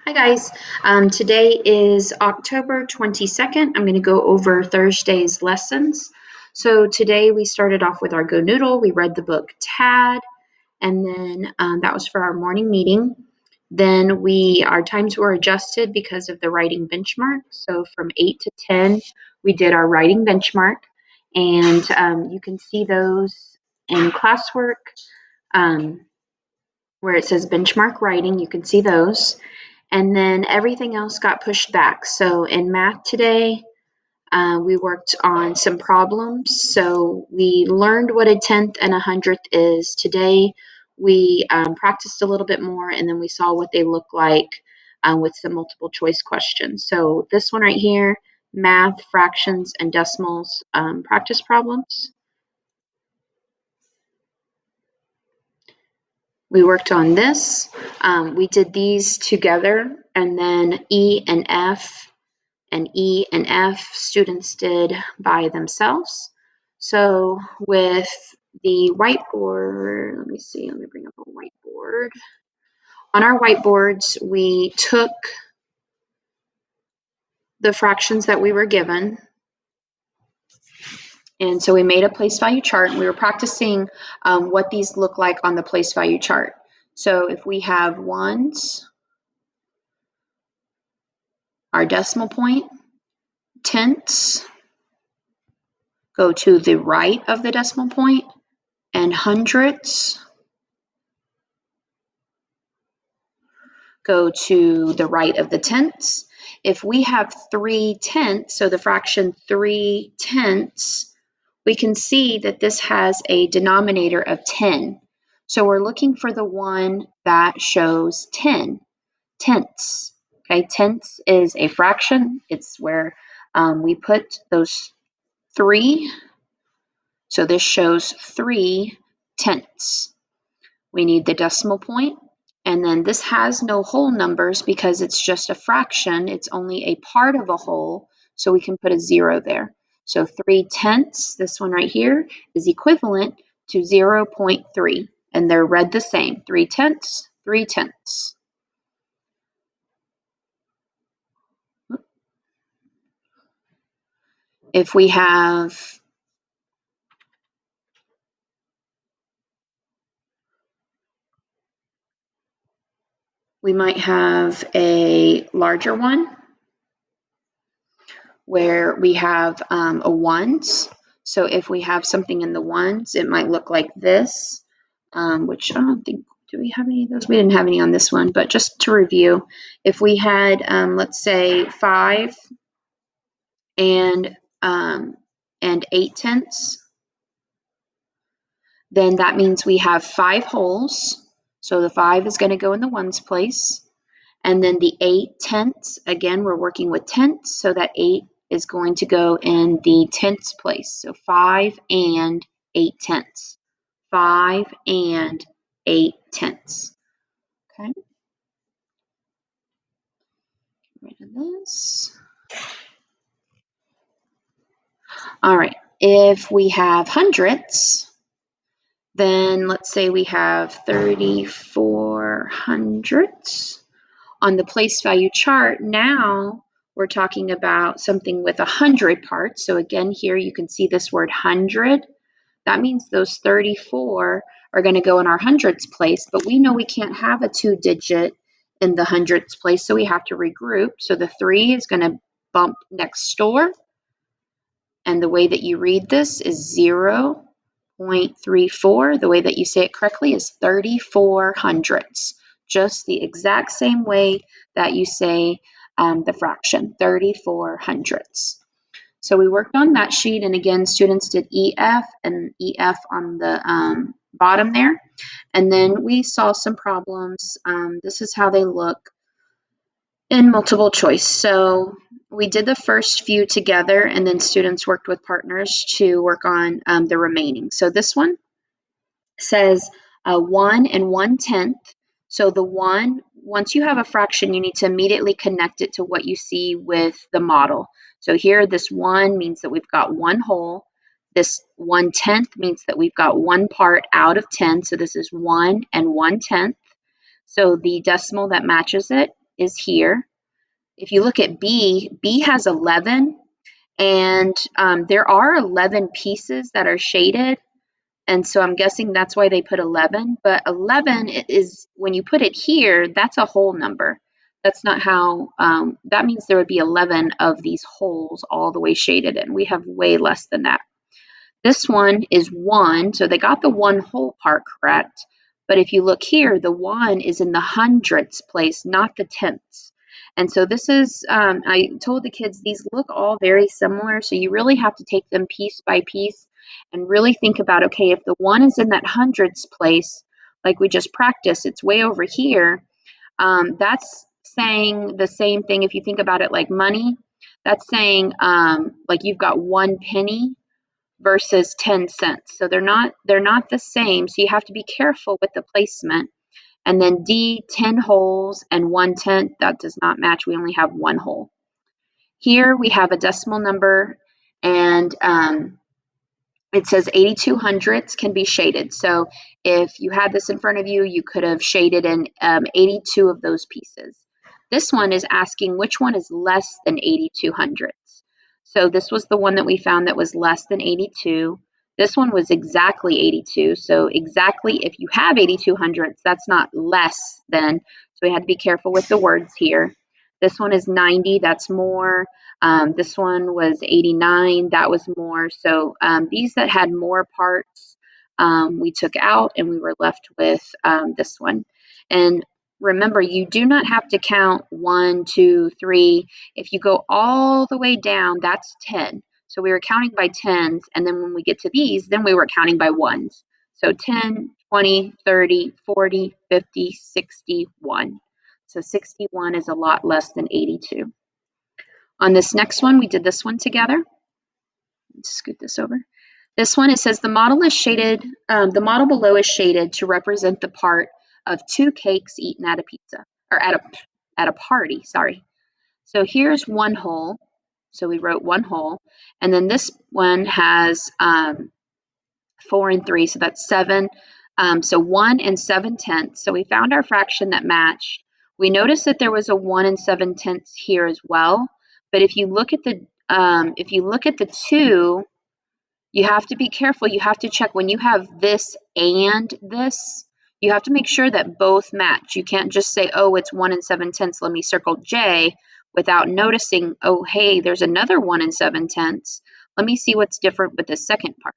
Hi guys, today is October 22nd. I'm going to go over Thursday's lessons. So today we started off with our Go Noodle. We read the book Tad, and then that was for our morning meeting. Then our times were adjusted because of the writing benchmark. So from 8 to 10, we did our writing benchmark, and you can see those in classwork where it says benchmark writing. You can see those. And then everything else got pushed back. So in math today, we worked on some problems. So we learned what a tenth and a hundredth is. Today, we practiced a little bit more, and then we saw what they look like with some multiple choice questions. So this one right here, math, fractions, and decimals practice problems. We worked on this. We did these together, and then E and F students did by themselves. So with the whiteboard, let me bring up a whiteboard. On our whiteboards, we took the fractions that we were given, and so we made a place value chart, and we were practicing what these look like on the place value chart. So if we have ones, our decimal point, tenths go to the right of the decimal point, and hundredths go to the right of the tenths. If we have 3/10, so the fraction 3/10, we can see that this has a denominator of 10. So we're looking for the one that shows 10 tenths. Okay, tenths is a fraction. It's where we put those 3. So this shows 3/10. We need the decimal point. And then this has no whole numbers because it's just a fraction. It's only a part of a whole, so we can put a 0 there. So 3/10, this one right here, is equivalent to 0.3, and they're read the same, 3/10, 3/10. If we have we might have a larger one where we have a ones. So if we have something in the ones, it might look like this, which I don't think, do we have any of those? We didn't have any on this one, but just to review, if we had, let's say 5 and 8/10, then that means we have 5 wholes. So the 5 is going to go in the ones place. And then the 8/10, again, we're working with tenths, so that 8 is going to go in the tenths place. So 5 and 8/10. 5 and 8/10. Okay. Get rid of this. All right. If we have hundredths, then let's say we have 34 hundredths. On the place value chart, now we're talking about something with 100 parts. So again, here you can see this word 100. That means those 34 are going to go in our hundredths place, but we know we can't have a 2-digit in the hundredths place, so we have to regroup. So the 3 is going to bump next door, and the way that you read this is 0.34. The way that you say it correctly is 34 hundredths. Just the exact same way that you say the fraction, 34 hundredths. So we worked on that sheet, and again, students did EF and EF on the bottom there. And then we saw some problems. This is how they look in multiple choice. So we did the first few together, and then students worked with partners to work on the remaining. So this one says 1 and 1/10. So the 1, once you have a fraction, you need to immediately connect it to what you see with the model. So here, this 1 means that we've got 1 whole. This 1/10 means that we've got 1 part out of 10. So this is 1 and 1/10. So the decimal that matches it is here. If you look at B, B has 11, and there are 11 pieces that are shaded, and so I'm guessing that's why they put 11, but 11 is, when you put it here, that's a whole number. That's not how, that means there would be 11 of these holes all the way shaded in. We have way less than that. This one is 1, so they got the 1 whole part correct. But if you look here, the 1 is in the hundredths place, not the tenths. And so this is, I told the kids, these look all very similar, so you really have to take them piece by piece and really think about, okay, if the 1 is in that hundredths place, like we just practiced, it's way over here, that's saying the same thing. If you think about it like money, that's saying like you've got 1 penny versus 10 cents. So they're not the same. So you have to be careful with the placement. And then D, 10 holes and 1/10, that does not match. We only have 1 hole. Here we have a decimal number, and it says 82 hundredths can be shaded. So if you had this in front of you, you could have shaded in 82 of those pieces. This one is asking which one is less than 82 hundredths. So this was the one that we found that was less than 82. This one was exactly 82. So exactly, if you have 82 hundredths, that's not less than. So we had to be careful with the words here. This one is 90, that's more. This one was 89, that was more. So these that had more parts, we took out, and we were left with this one. And remember, you do not have to count 1, 2, 3. If you go all the way down, that's 10. So we were counting by tens, and then when we get to these, then we were counting by ones. So 10, 20, 30, 40, 50, 61. So 61 is a lot less than 82. On this next one, we did this one together. Let's scoot this over. This one, it says the model is shaded, the model below is shaded to represent the part of 2 cakes eaten at a pizza, or at a party, sorry. So here's 1 hole. So we wrote 1 hole. And then this one has 4 and 3, so that's 7. So 1 and 7/10. So we found our fraction that matched. We noticed that there was a 1 and 7/10 here as well. But if you look at the 2, you have to be careful. You have to check when you have this and this. You have to make sure that both match. You can't just say, oh, it's 1 and 7/10. Let me circle J, without noticing, oh, hey, there's another 1 and 7/10. Let me see what's different with the second part.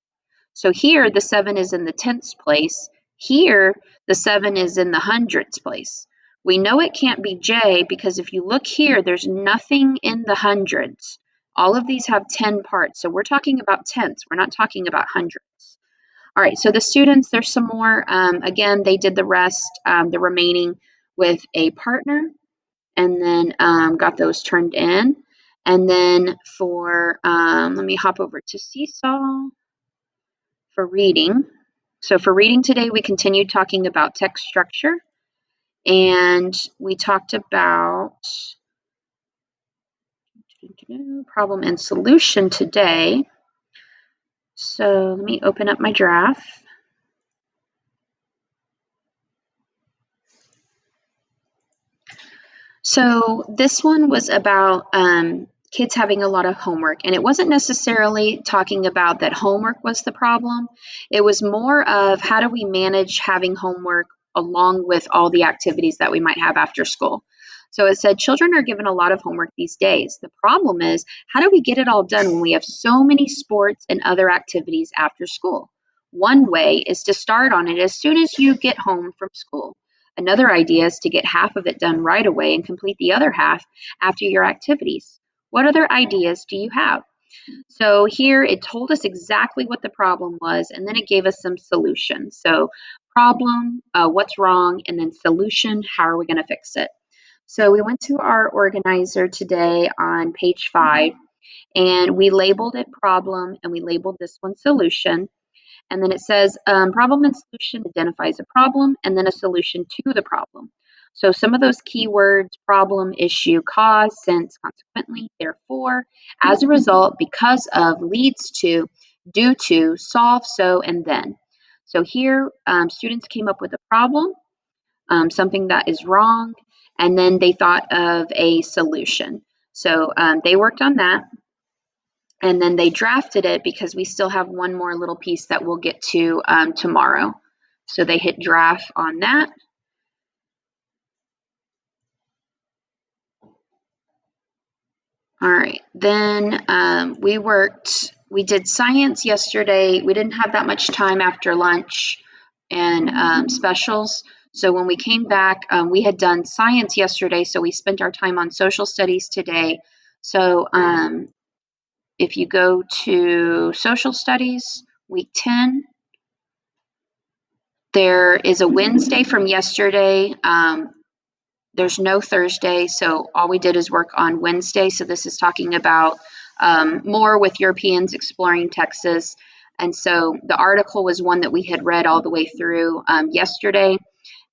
So here, the 7 is in the tenths place. Here, the 7 is in the hundredths place. We know it can't be J because if you look here, there's nothing in the hundreds. All of these have 10 parts, so we're talking about tenths. We're not talking about hundreds. All right, so the students, there's some more. Again, they did the rest, the remaining with a partner, and then got those turned in. And then for, let me hop over to Seesaw for reading. So for reading today, we continued talking about text structure, and we talked about problem and solution today. So let me open up my draft. So this one was about kids having a lot of homework, and it wasn't necessarily talking about that homework was the problem. It was more of how do we manage having homework along with all the activities that we might have after school. So it said children are given a lot of homework these days. The problem is, how do we get it all done when we have so many sports and other activities after school? One way is to start on it as soon as you get home from school. Another idea is to get half of it done right away and complete the other half after your activities. What other ideas do you have? So here it told us exactly what the problem was, and then it gave us some solutions. So problem, what's wrong, and then solution, how are we going to fix it? So we went to our organizer today on page 5, and we labeled it problem, and we labeled this one solution. And then it says problem and solution identifies a problem and then a solution to the problem. So some of those keywords, problem, issue, cause, since, consequently, therefore, as a result, because of, leads to, due to, solve, so, and then. So here, students came up with a problem, something that is wrong, and then they thought of a solution. So they worked on that, and then they drafted it because we still have one more little piece that we'll get to tomorrow. So they hit draft on that. All right, then we did science yesterday. We didn't have that much time after lunch and specials. So when we came back, we had done science yesterday, so we spent our time on social studies today. So if you go to social studies, week 10, there is a Wednesday from yesterday. There's no Thursday, so all we did is work on Wednesday. So this is talking about more with Europeans exploring Texas. And so the article was one that we had read all the way through yesterday.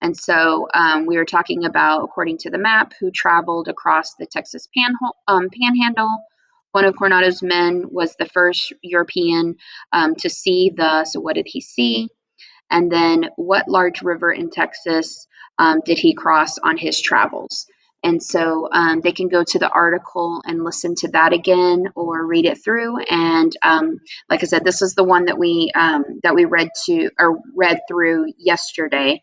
And so we were talking about, according to the map, who traveled across the Texas panhandle. One of Coronado's men was the first European to see so what did he see? And then what large river in Texas did he cross on his travels? And so they can go to the article and listen to that again or read it through. And like I said, this is the one that we read through yesterday.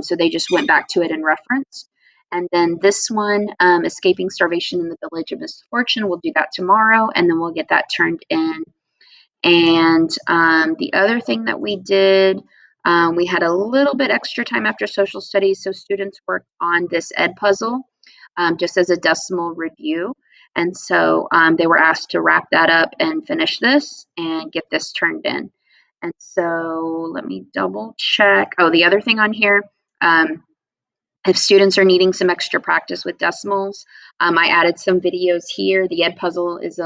So they just went back to it in reference. And then this one, Escaping Starvation in the Village of Misfortune, we'll do that tomorrow, and then we'll get that turned in. And the other thing that we did, we had a little bit extra time after social studies, so students worked on this Edpuzzle just as a decimal review. And so they were asked to wrap that up and finish this and get this turned in. And so let me double check. Oh, the other thing on here, if students are needing some extra practice with decimals, I added some videos here. The Edpuzzle is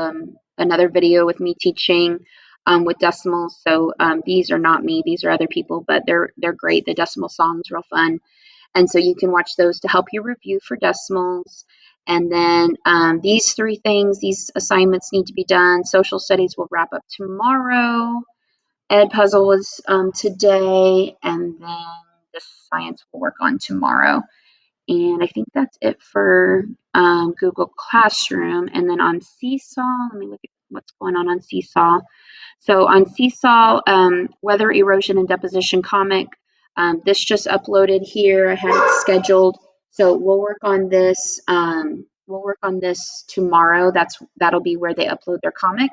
another video with me teaching with decimals. So these are not me, these are other people, but they're great. The decimal song's real fun. And so you can watch those to help you review for decimals. And then these three things, these assignments need to be done. Social studies will wrap up tomorrow. Edpuzzle was today, and then the science will work on tomorrow. And I think that's it for Google Classroom. And then on Seesaw, let me look at what's going on Seesaw. So on Seesaw, Weather, Erosion, and Deposition comic, this just uploaded here. I had it scheduled. So we'll work on this. We'll work on this tomorrow. That'll be where they upload their comic.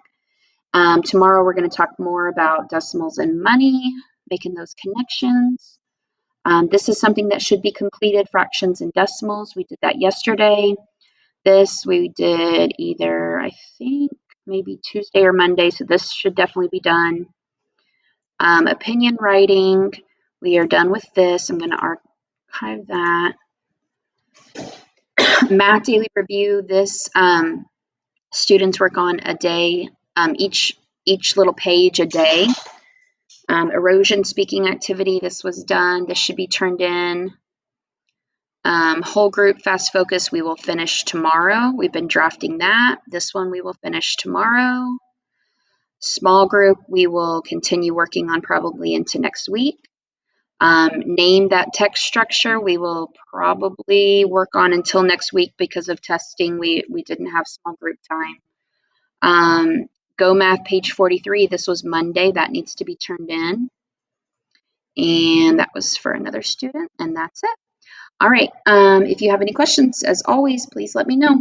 Tomorrow we're going to talk more about decimals and money, making those connections. This is something that should be completed, fractions and decimals. We did that yesterday. This we did either, I think, maybe Tuesday or Monday, so this should definitely be done. Opinion writing, we are done with this. I'm going to archive that. Math daily review, this students work on a day, each little page a day. Erosion speaking activity, this was done. This should be turned in. Whole group fast focus, we will finish tomorrow. We've been drafting that. This one we will finish tomorrow. Small group, we will continue working on probably into next week. Name that text structure, we will probably work on until next week because of testing. We didn't have small group time. Go Math page 43, this was Monday. That needs to be turned in. And that was for another student, and that's it. All right, if you have any questions, as always, please let me know.